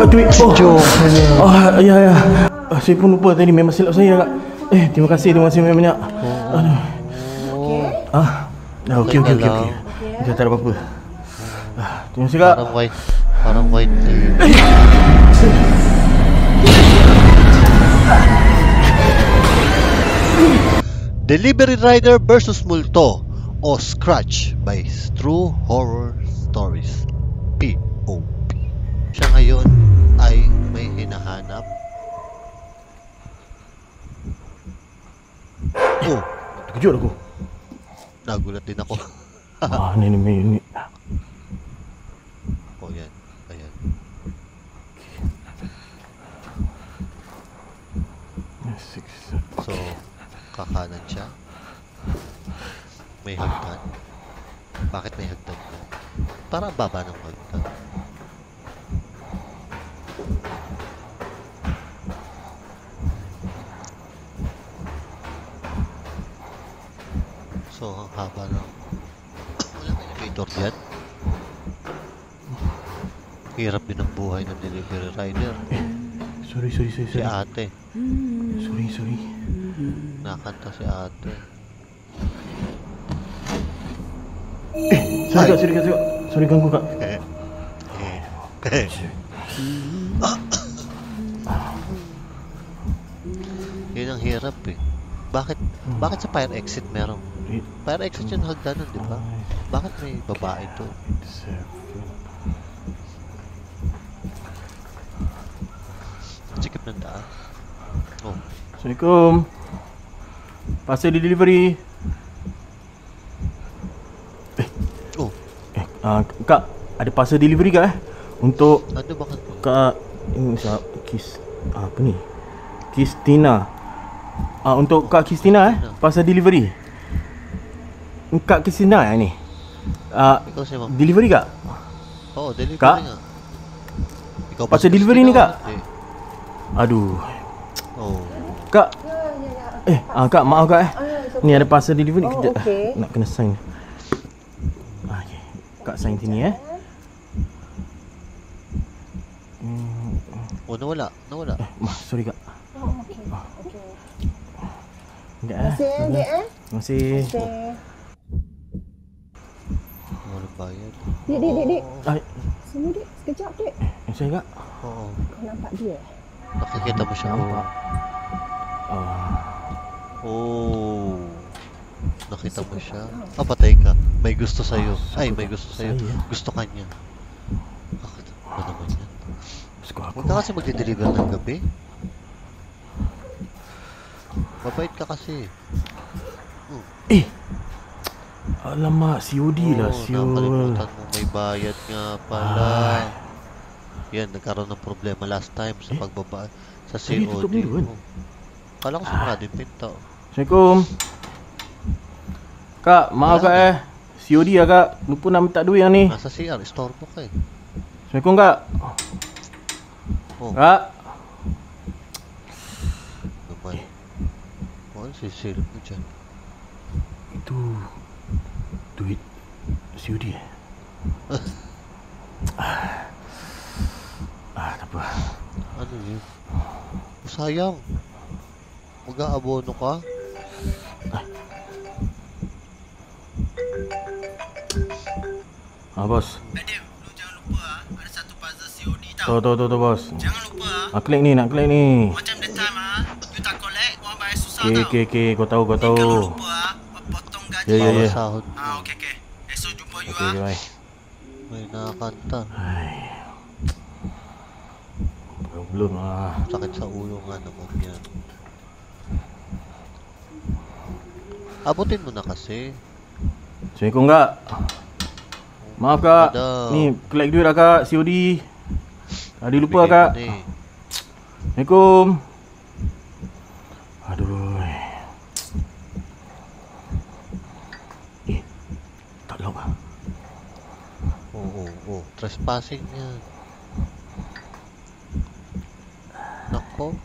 duit. Oh, ya. Saya pun lupa tadi, memang silap saya, Kak. Terima kasih banyak. Aduh. Okey. Dah tak ada apa-apa. Terima kasih, Kak. Parang white. Delivery Rider versus Multo o Scratch by True Horror Stories POP. Siya ngayon ay may hinahanap. Terkejut aku. Nagulat din ako. Ini. Oh, yan. Ayan. So, kakanan siya. May hagdan. Bakit may hagdan ka? Para baba ng hagdan. So, ang haba ng... Wala may elevator dyan. Hirap din ang buhay ng delivery rider. Sorry. Si ate. Sorry. Nakanta si ate. Sorry ganggu, Kak. Yun ang hirap eh. Bakit sa fire exit merong... Fire exit yung hagdanan, di ba? Bakit may babae to? Sikip ng daan. Assalamualaikum. Parcel delivery. Kak, ada parcel delivery, Kak, untuk ano bakit? Kak, ini apa ni? Kristina. Untuk Kak Kristina parcel delivery. Kak Kristina ni. Ikaw si Ma'am. Delivery, Kak? Oo, delivery Kak? nga. Ikaw ba Parcel si delivery ni, Christina? Kak? Aduh. Oh. Kak. Kak, maaf, Kak. Ni ada parcel delivery kejap. Okey. Nak kena sign. Okey. Kak sign sini Oh, nawala. Sorry, Kak. Okey. Enggak. Terima kasih. Walang bayad. Dik. Ay, Sini, Dik. Sekejap, Dik. saya, Kak. Oo. Kau nampak dia? Nakikita mo siya. Nampak. Oh. Nakita mo siya. Patay ka. May gusto sa'yo. May gusto sa'yo. Gusto ka niya. Bakit? Ano naman yan? Huwag ka kasi mag-deliver ng gabi. Mabait ka kasi. Alamak, COD lah, Nakalimutan mo, may bayad nga pala. Yan, nagkaroon ng problema last time sa pagbaba sa COD. Kala ko sigurado yung pinto. Assalamualaikum. Kak, maaf, Kak. COD lah, Kak. Lupa nak minta duit yang ni. Nasa CR, store book eh. Assalamualaikum, Kak. Kak. Naman. Ano sisilip mo dyan? Itu duit COD tak apa. Ano yun? Sayang. Mag-aabono ka? Bos. Adib, lu jangan lupa ada satu puzzle COD tau. Tahu, bos. Jangan lupa Nak klik ni. macam that time you tak collect, orang bayar susah tau. Okay, kau tahu. Kalau lupa potong gaji. Ya. Sahod. Okay. Esok jumpa you Okay, bye. May nakakanta. Belum Sakit sa ulo nga naman yan. Abutin mo na kasi. Assalamualaikum, Kak. Maaf, Kak. Ada. Ni collect duit lah, Kak. COD. Tadi lupa, Bigay Kak. mo na eh. Assalamualaikum. Aduh. Tak lock ah. Oo. Trespassing yan. Nako,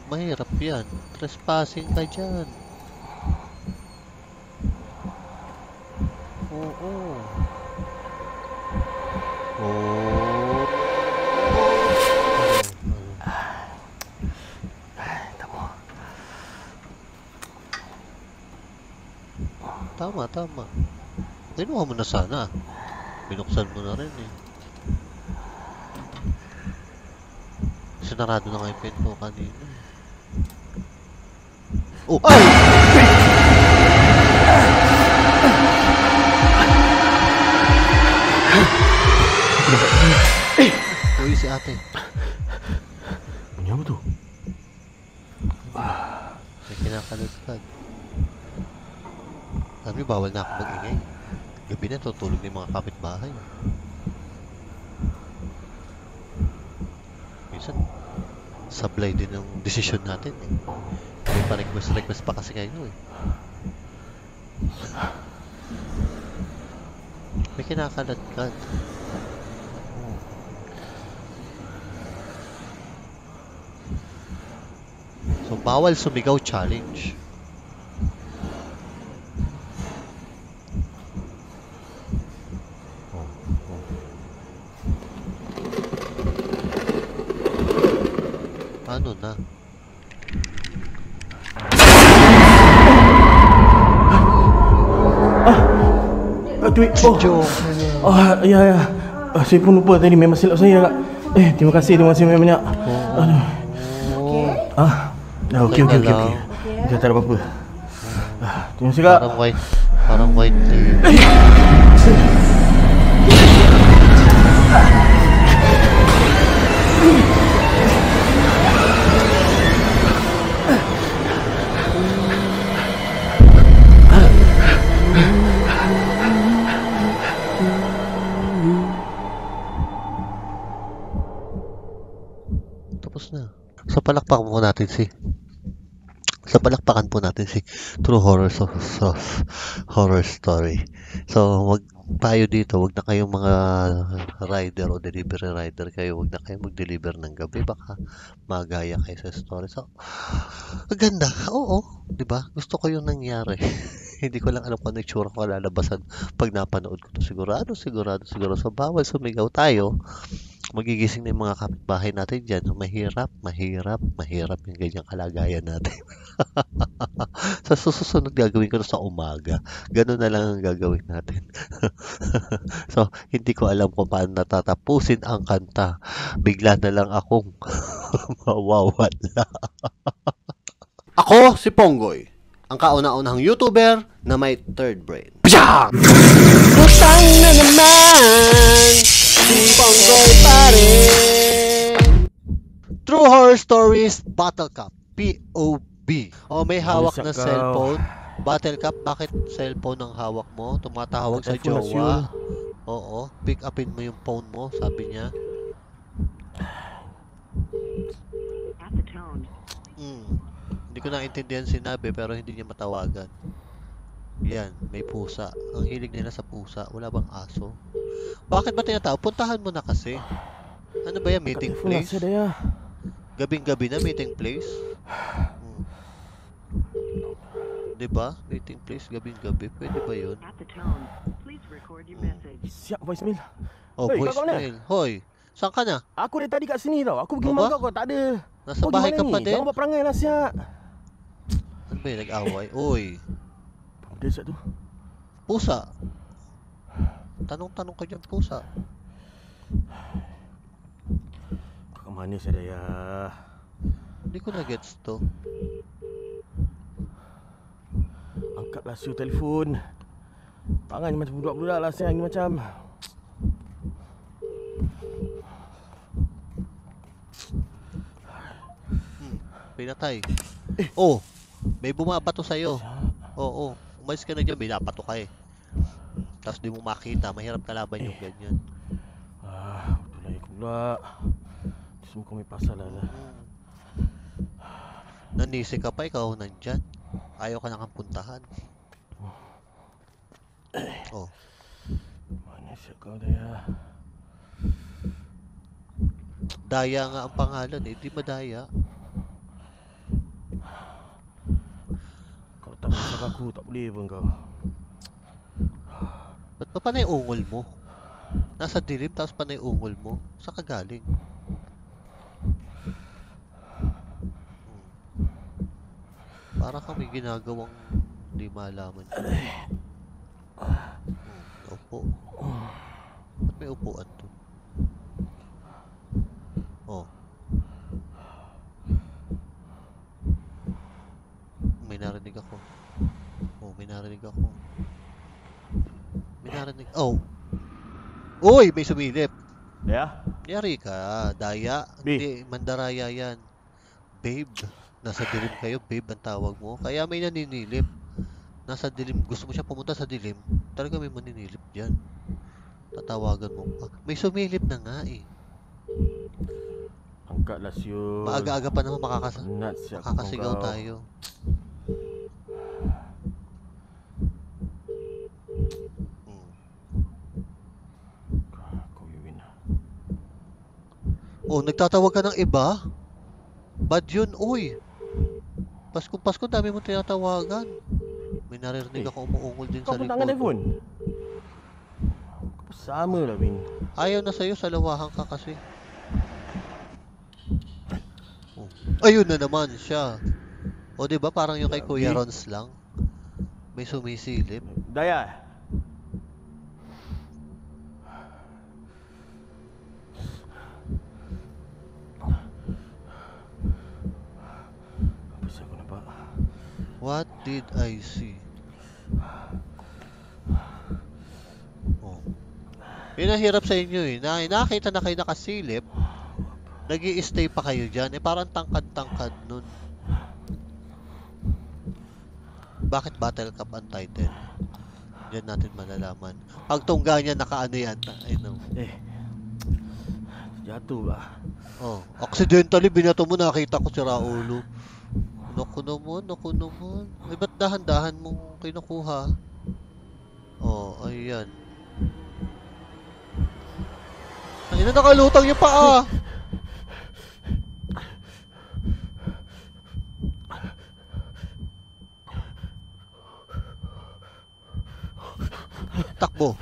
mahirap yan. Trespassing ka dyan. Oo. Tama, tama. Kinuha mo na sana. Binuksan mo na rin eh. Sinarado na nga yung pinto kanina. Oh! Ay! Uy, si ate. Ano mo to? May kinakalagkad. Sabi, bawal na ako mag-ingay. Gabi na, tutulog na yung mga kapitbahay. Minsan, sablay din ang desisyon natin eh. May pa-request pa kasi kayo eh. May kinakaladkad. So, bawal sumigaw challenge. Ano na? Tweet. Joe. Ya. Saya pun lupa tadi memang silap saya kak. Terima kasih banyak. Aduh. Okey. Dah tak ada apa-apa. Terima kasih kak. Parang white lady. Tapos na. So palakpakan po natin si True Horror Story. So wag tayo dito, wag na kayong mga rider o delivery rider kayo, wag na kayong mag-deliver ng gabi, baka magaya kayo sa story. So maganda. Oo, 'di ba? Gusto ko 'yung nangyari. Hindi ko lang alam kung ano itsura ko lalabasan pag napanood ko to. Sigurado. So bawal sumigaw tayo. Magigising na yung mga kapitbahay natin dyan. Mahirap yung ganyang kalagayan natin. Sa susunod gagawin ko na sa umaga. Ganun na lang ang gagawin natin. So, hindi ko alam kung paano natatapusin ang kanta. Bigla na lang akong mawawala. Ako si Ponggoy, ang kauna-unahang YouTuber na may third brain. Piyang! Putang na naman! Si Ponggoy pare! True Horror Stories Battle Cup. POB. O, may hawak na cellphone. Battle Cup, bakit cellphone ang hawak mo? Tumatawag sa jowa. Oo, pick upin mo yung phone mo, sabi niya. Hindi ko naintindihan sinabi pero hindi niya matawagan. Yan, may pusa. Ang hilig nila sa pusa. Wala bang aso? Bakit ba tinatawag? Puntahan mo na kasi. Ano ba yan? Meeting place? Gabing-gabi na meeting place? Diba? Meeting place, gabing-gabi. Pwede ba yun? Siap voicemail. Oh, Hey, voicemail. Hoy, saan ka na? Aku dari tadi kat sini tau. Aku pergi rumah kau tak ada. Nasa bahay ka pa din? Jangan buat perangai lah siap. Ano ba yun? Nag-away? Uy. Dia siap tu. Pusa. Tanong-tanong ka dyan, pusa. Kau ke mana saya? Hindi ko na-gets to. Angkatlah su telefon. Perangai macam budak-budak lah siap ni macam. Pinatay. Oh, may bumabato sa'yo. Oo, umalis ka na dyan, binabato ka eh. Tapos di mo makita, mahirap kalaban yung ganyan. Betul lah pula. Semua kau may pasal lah. Nanisi ka pa, ikaw nandyan. Ayaw ka na kang puntahan. Oh. Mana siap kau Daya? Daya nga ang pangalan eh, di madaya. Kalau tak masak aku tak boleh pun kau. Ba't pa panay ungol mo? Nasa dilim tapos panay ungol mo? Saan ka galing? Para kami ginagawang hindi malaman. Upo. Ba't may upuan to? Oh. May narinig ako. Oh, may narinig ako. May narinig. Oh! Uy! May sumilip. Ya? Yari ka. Daya. Babe. Hindi, mandaraya yan. Babe. Nasa dilim kayo, babe ang tawag mo. Kaya may naninilip. Nasa dilim. Gusto mo siya pumunta sa dilim. Talaga may maninilip dyan. Tatawagan mo pa. May sumilip na nga eh. Angkatlah siul. Maaga-aga pa naman Nuts siya makakasigaw kau. tayo. Kau Yuwin. Oh, nagtatawag ka ng iba? Bad yun, uy. Pasko, dami mo tinatawagan. May naririnig ako umuungol din Kau sa pun tangan likod. telefon. Kau sama lah Win. Ayaw na sa'yo, salawahan ka kasi. Oh. Ayun na naman siya. O diba parang yung kay Kuya Rons lang. May sumisilip. Daya. Apa aku nampak? What did I see? Oh. Yun ang hirap sa inyo eh. Nakita na kayo nakasilip. Nag-i-stay pa kayo dyan. Eh parang tangkad-tangkad nun. Bakit Battle Cup ang title? Diyan natin malalaman. Pag tungga niya nakaano yan. I know. Jatuh lah. Oh, accidentally binato mo, nakita ko si Raulo. Naku naman. Eh, ba't dahan-dahan mong kinukuha? Oh, ayan. Ay, na nakalutang yung paa! Takbo.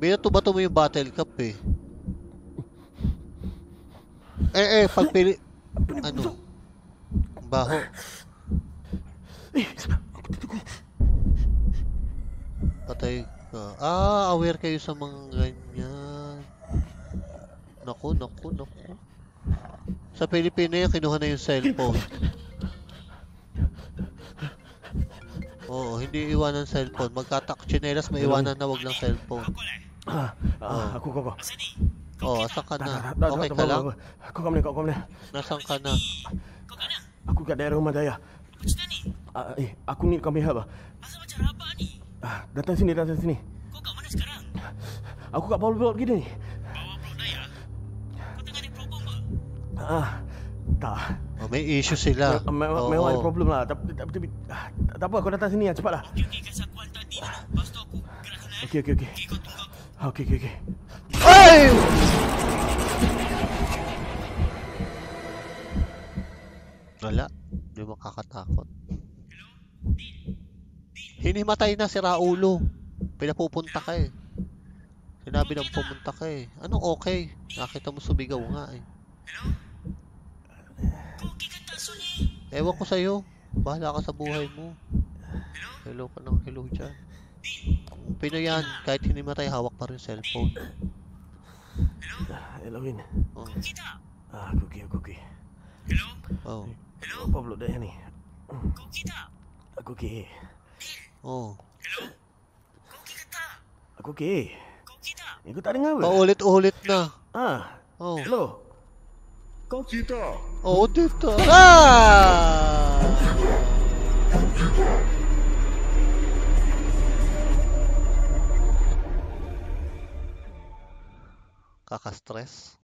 Binato-bato mo yung Battle Cup eh. Pagpili... Ano? Baho. Patay ka. Aware kayo sa mga ganyan. Naku. Sa Pilipino yan, kinuha na yung cellphone. Oo, hindi iwanan cellphone. Magkatak-chinelas, may iwanan na wag lang cellphone. Aku kau. Oh, asan ka na? Okay ka lang? Kau kat mana? Nasaan ka na? Aku kat daerah rumah Daya. Apa cerita ni? Aku ni kami apa? Asal macam rabak ni? Datang sini. Kau kat mana sekarang? Aku kat bawah blok kita ni. Bawah blok Daya? Kau tengah ada problem ke? Tak. Oh, may issue sila. Memang ada problem lah. Tapi tak apa, kau datang sini ya, cepatlah. Okey, kasi aku hantar di dulu. Lepas tu aku gerak sana Okey. Okey, kau tunggu aku. Okey. Ay! Wala. Hindi mo kakatakot. Hinimatay na si Raulo. Pinapupunta ka eh. Sinabi nang pumunta ka eh. Anong okay? Nakita mo sumigaw nga eh. Kau okey kan tak sunyi? Ewan ko sa'yo. Bahala ka sa buhay mo. Hello ka ng hello dyan. Pinoy yan. Kahit hinimatay, hawak pa rin cellphone. Hello Win. Oh. Okey tak? Aku okey. Hello? Oh. Hello? Apa blok Daya ni? Kau okey tak? Aku okey. Oh. Hello? Kau okey ke tak? Aku okey. Kau okey tak? Kau tak dengar apa? Paulit-ulit na. Oh. Hello. Oh, dito. Ah! Kaka-stress.